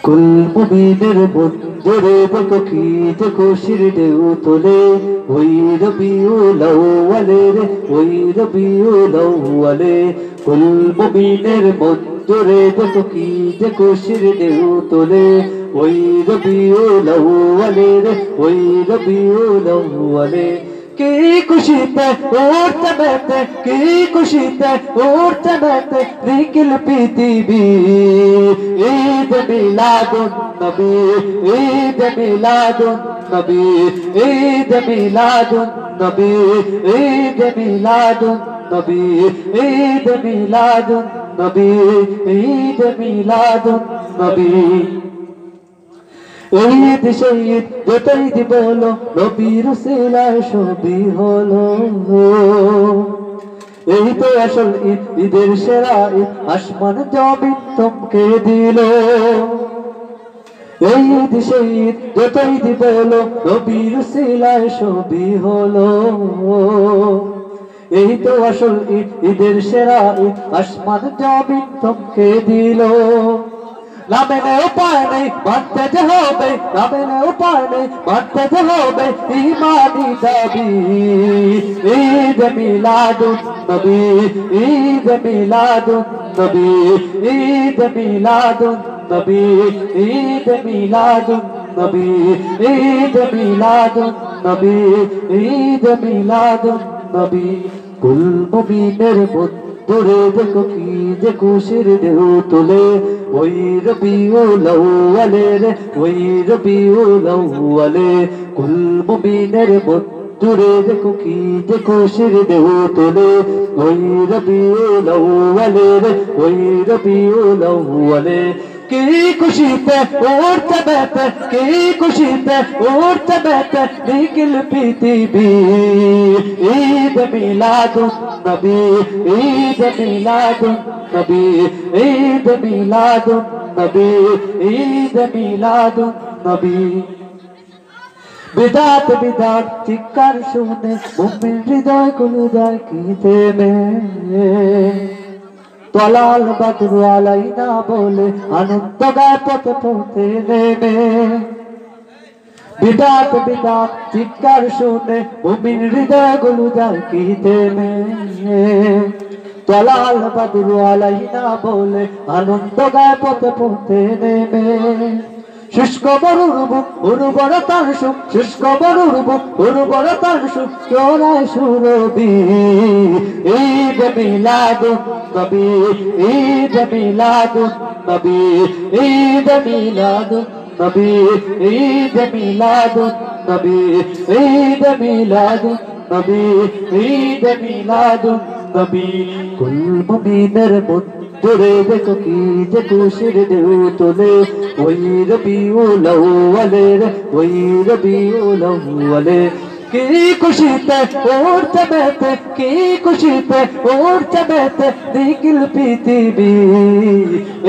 কুল মুমিনের বন্ধুরে দেখো কি যে খুশির ঢেউ তোলে ওই রবিউল আউয়ালে রে ওই রবিউল আউয়ালে কুল মুমিনের বন্ধুরে দেখো কি যে খুশির ঢেউ তোলে ওই রবিউল আউয়ালে রে ওই রবিউল আউয়ালে কি খুশিতে উঠতে মেতে কি খুশিতে উঠতে মেতে নিখিল পৃথিবী ঈদ মিলাদুন নবী ঈদ মিলাদুন নবী ঈদ মিলাদুন নবী ঈদ মিলাদুন নবী ঈদ মিলাদুন নবী ঈদ মিলাদুন নবী ঈদ শহীদ যতই দি বলো নবীর উসিলায় সবই হলো এই তো আসল ঈদ ঈদের সেরা ঈদ আসমান জমিন থমকে দিল এই ঈদ শহীদ যতই দি বলো নবীর উসিলায় সবই হলো এই তো আসল ঈদ ঈদের সেরা ঈদ আসমান জমিন থমকে দিল নামে নে উপায় নেই মানতে যে হবে নামে নে উপায় নেই মানতে যে হবে ইমানি দাবি ঈদ মিলাদুন নবী ঈদ মিলাদুন নবী ঈদ মিলাদুন নবী ঈদ মিলাদুন নবী ঈদ মিলাদুন নবী ঈদ মিলাদুন নবী কুল মুমিনের দূরে দেখো কি যে খুশির ঢেউ তোলে ওই রবিউল আউয়ালে রে ওই রবিউল আউয়ালে কুল মুমিনের দূরে দেখো কি যে খুশির ঢেউ তোলে ওই রবিউল আউয়ালে রে ওই রবিউল আউয়ালে কি খুশিতে উঠতে মেতে কি খুশিতে উঠতে মেতে নিখিল পৃথিবী ঈদ মিলাদুন নবী ঈদ মিলাদুন নবী ঈদ মিলাদুন নবী ঈদ মিলাদুন নবী বিদাত বিদাত চিৎকার শুনে মুমিন হৃদয় গুলো যায় কি থেমে তলাল বদরু আলাইনা বলে আনন্দ গায় পথে পথে নেমে বিদাত বিদাত চিৎকার শুনে মুমিন হৃদয় গুলো যায় কি থেমে তলাল বদরু আলাইনা বলে আনন্দ গায় পথে পথে নেমে শুষ্ক মরুর বুক উর্বরতার সুখ শুষ্ক মরুর বুক উর্বরতার সুখ চোরায় সুরবি ঈদ মিলাদুন নবী ঈদ মিলাদুন নবী ঈদ মিলাদুন নবী ঈদ মিলাদুন নবী ঈদ মিলাদুন নবী ঈদ মিলাদুন নবী কুল মুমিনের দূরে দেখো কি যে খুশির ঢেউ তোলে ওই রবিউল আউয়ালে রে ওই রবিউল আউয়ালে কি খুশিতে উঠতে মেতে কি খুশিতে উঠতে মেতে নিখিল পৃথিবী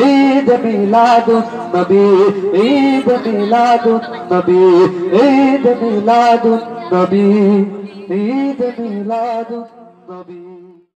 ঈদ মিলাদুন নবী ঈদ মিলাদুন নবী ঈদ মিলাদুন নবী ঈদ মিলাদুন নবী।